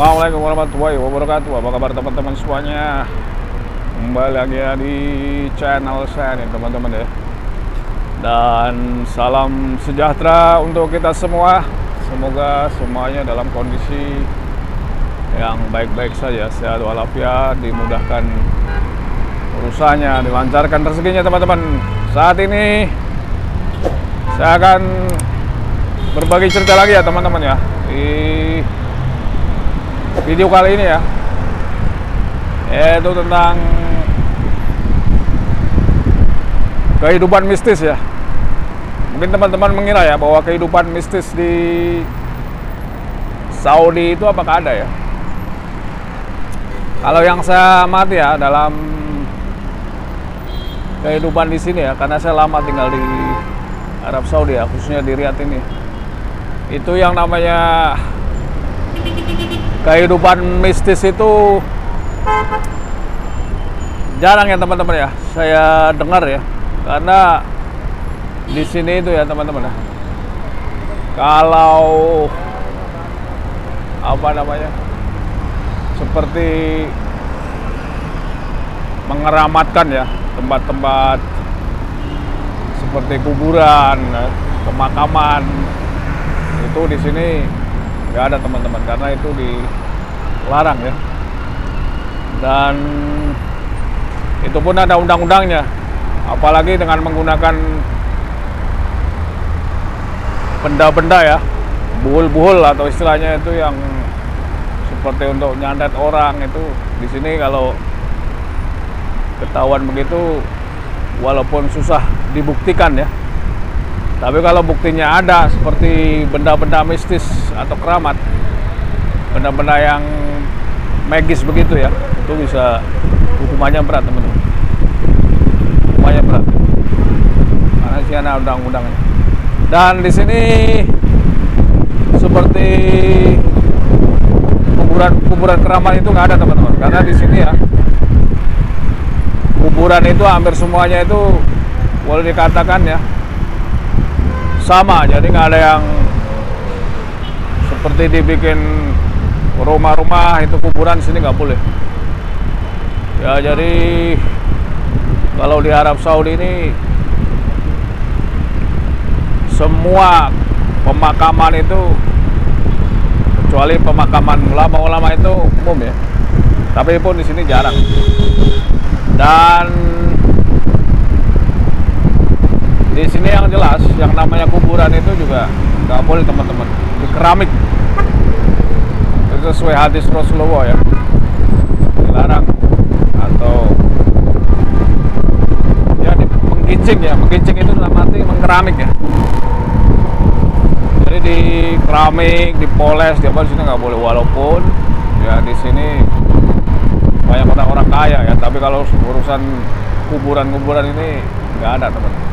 Assalamualaikum warahmatullahi wabarakatuh. Apa kabar teman-teman semuanya? Kembali lagi ya di channel saya nih teman-teman ya. Dan salam sejahtera untuk kita semua. Semoga semuanya dalam kondisi yang baik-baik saja, sehat walafiat, dimudahkan urusannya, dilancarkan rezekinya teman-teman. Saat ini saya akan berbagi cerita lagi ya teman-teman ya. Di video kali ini ya, yaitu tentang kehidupan mistis ya. Mungkin teman-teman mengira ya bahwa kehidupan mistis di Saudi itu apakah ada ya? Kalau yang saya amati ya dalam kehidupan di sini ya, karena saya lama tinggal di Arab Saudi ya, khususnya di Riyadh ini, itu yang namanya kehidupan mistis itu jarang ya teman-teman ya saya dengar ya, karena di sini itu ya teman-teman ya, kalau apa namanya seperti mengeramatkan ya tempat-tempat seperti kuburan, pemakaman, itu di sini nggak ada teman-teman, karena itu dilarang ya. Dan itu pun ada undang-undangnya, apalagi dengan menggunakan benda-benda ya, buhul-buhul atau istilahnya itu yang seperti untuk nyandet orang. Itu di sini kalau ketahuan begitu, walaupun susah dibuktikan ya, tapi kalau buktinya ada seperti benda-benda mistis atau keramat, benda-benda yang magis begitu ya, itu bisa hukumannya berat teman-teman. Hukumannya berat karena sih ada undang-undangnya. Dan di sini seperti kuburan keramat itu nggak ada teman-teman, karena di sini ya kuburan itu hampir semuanya itu boleh dikatakan ya sama, jadi nggak ada yang seperti dibikin rumah-rumah itu kuburan. Di sini nggak boleh ya. Jadi kalau di Arab Saudi ini semua pemakaman itu, kecuali pemakaman ulama-ulama itu umum ya, tapi pun di sini jarang. Dan di sini yang jelas, yang namanya kuburan itu juga nggak boleh teman-teman di keramik. Itu sesuai hadis Rasulullah ya, dilarang. Atau ya menggincing ya, menggincing itu dalam arti mengkeramik ya. Jadi di keramik, dipoles, di apa, di sini nggak boleh. Walaupun ya di sini banyak orang-orang kaya ya, tapi kalau urusan kuburan-kuburan ini nggak ada teman-teman.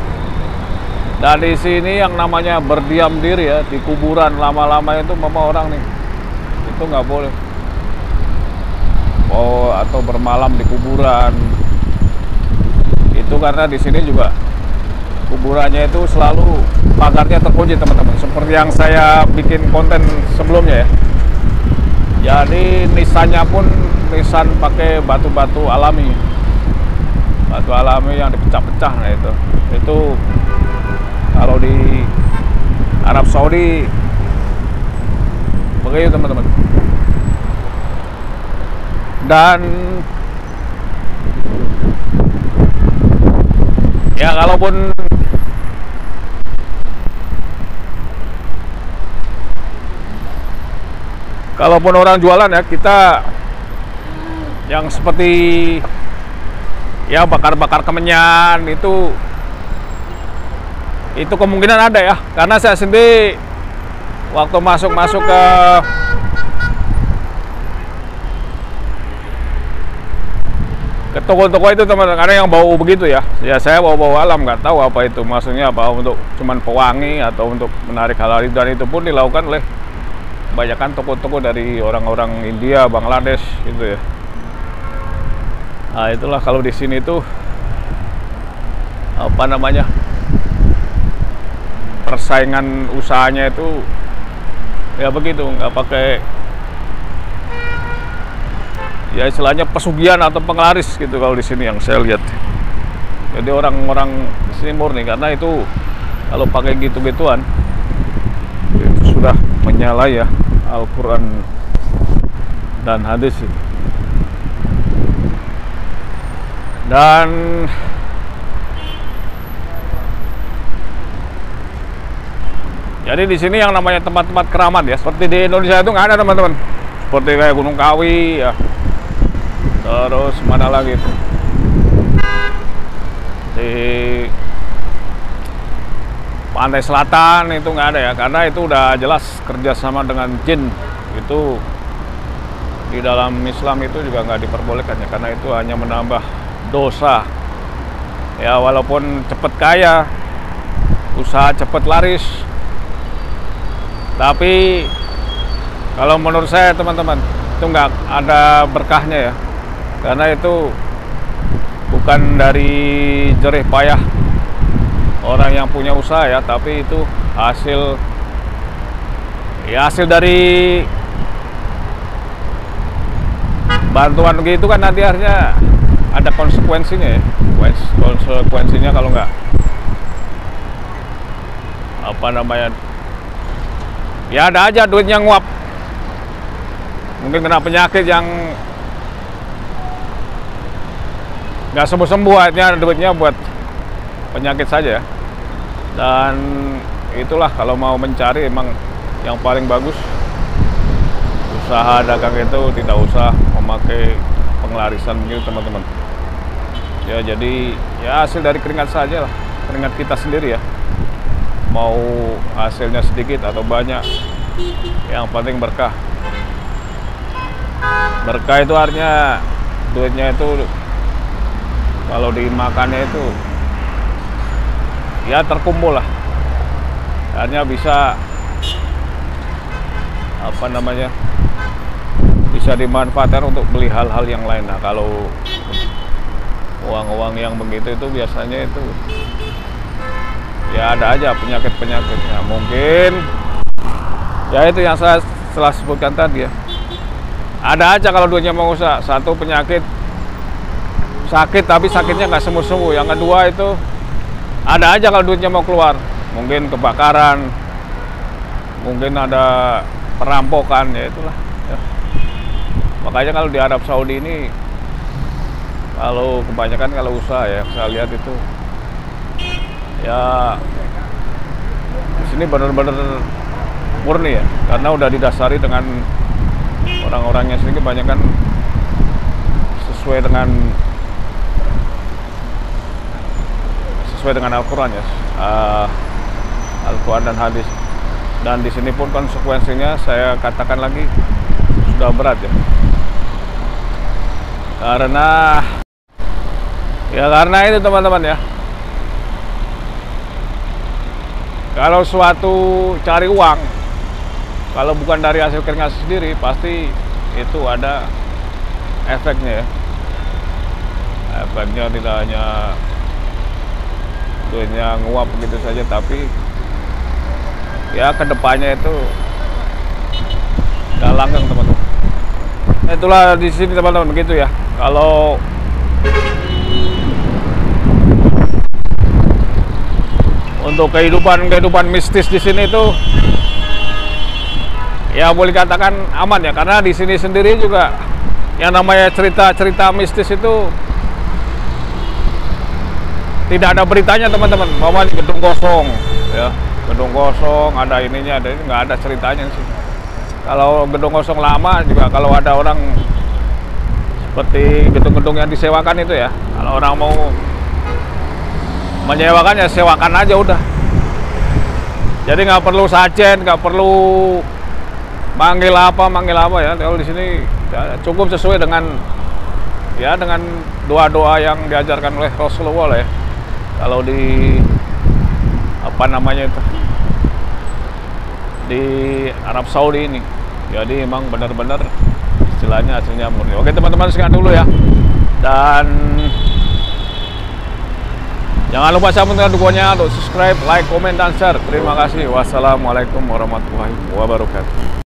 Dan di sini yang namanya berdiam diri ya di kuburan lama-lama itu mama orang nih, itu nggak boleh. Oh, atau bermalam di kuburan itu, karena di sini juga kuburannya itu selalu pagarnya terkunci teman-teman, seperti yang saya bikin konten sebelumnya ya. Jadi nisannya pun nisan pakai batu-batu alami, batu alami yang dipecah-pecah. Nah itu kalau di Arab Saudi begitu teman-teman. Dan ya kalaupun orang jualan ya, kita yang seperti ya bakar-bakar kemenyan itu kemungkinan ada ya, karena saya sendiri waktu masuk ke toko-toko itu teman-teman, ada yang bau begitu ya. Ya saya bau alam, nggak tahu apa itu maksudnya, apa untuk cuman pewangi atau untuk menarik hal itu. Dan itu pun dilakukan oleh kebanyakan toko-toko dari orang-orang India, Bangladesh gitu ya. Nah itulah kalau di sini tuh apa namanya, persaingan usahanya itu ya begitu, nggak pakai ya istilahnya pesugihan atau penglaris gitu kalau di sini yang saya lihat. Jadi orang-orang sini murni, karena itu kalau pakai gitu-gituan itu sudah menyalahi ya Al-Quran dan hadis. Dan jadi di sini yang namanya tempat-tempat keramat ya, seperti di Indonesia itu nggak ada teman-teman. Seperti kayak Gunung Kawi ya. Terus mana lagi itu? Di pantai selatan itu nggak ada ya, karena itu udah jelas kerjasama dengan jin. Itu di dalam Islam itu juga nggak diperbolehkan ya, karena itu hanya menambah dosa. Ya walaupun cepet kaya, usaha cepet laris, tapi kalau menurut saya teman-teman itu nggak ada berkahnya ya, karena itu bukan dari jerih payah orang yang punya usaha ya, tapi itu hasil dari bantuan gitu kan, nanti akhirnya ada konsekuensinya ya. Konsekuensinya kalau nggak apa namanya, ya ada aja duitnya nguap, mungkin kena penyakit yang nggak sembuh-sembuh, akhirnya duitnya buat penyakit saja. Dan itulah kalau mau mencari emang yang paling bagus usaha dagang itu tidak usah memakai pengelarisan begitu teman-teman ya. Jadi ya hasil dari keringat saja lah, keringat kita sendiri ya, mau hasilnya sedikit atau banyak, yang penting berkah. Berkah itu artinya duitnya itu kalau dimakannya itu ya terkumpul lah, artinya bisa apa namanya, bisa dimanfaatkan untuk beli hal-hal yang lain. Nah kalau uang-uang yang begitu itu biasanya itu ya ada aja penyakit-penyakitnya. Mungkin ya itu yang saya telah sebutkan tadi ya, ada aja kalau duitnya mau usaha. Satu, penyakit, sakit tapi sakitnya nggak sembuh-sembuh. Yang kedua itu ada aja kalau duitnya mau keluar, mungkin kebakaran, mungkin ada perampokan, ya itulah ya. Makanya kalau di Arab Saudi ini kalau kebanyakan kalau usaha ya, saya lihat itu ya di sini benar-benar murni ya, karena udah didasari dengan orang-orangnya sini kebanyakan sesuai dengan Al-Quran ya, Al-Quran dan hadis. Dan di sini pun konsekuensinya saya katakan lagi sudah berat ya, karena itu teman-teman ya, kalau suatu cari uang kalau bukan dari hasil keringat sendiri, pasti itu ada efeknya ya. Efeknya tidak hanya duitnya nguap begitu saja, tapi ya kedepannya itu nggak langgeng teman-teman. Itulah di sini teman-teman begitu ya. Kalau untuk kehidupan mistis di sini itu ya boleh katakan aman ya, karena di sini sendiri juga yang namanya cerita-cerita mistis itu tidak ada beritanya teman-teman. Bahwa gedung kosong ya, gedung kosong ada ininya, ada ini, nggak ada ceritanya sih. Kalau gedung kosong lama juga, kalau ada orang seperti gedung-gedung yang disewakan itu ya, kalau orang mau menyewakan ya sewakan aja udah. Jadi nggak perlu sajen, nggak perlu manggil apa ya. Kalau di sini ya, cukup sesuai dengan doa-doa yang diajarkan oleh Rasulullah ya. Kalau di apa namanya itu, di Arab Saudi ini, jadi emang benar-benar istilahnya hasilnya murni. Oke teman-teman, sekian dulu ya, dan jangan lupa sampaikan dukungannya untuk subscribe, like, komen, dan share. Terima kasih. Wassalamualaikum warahmatullahi wabarakatuh.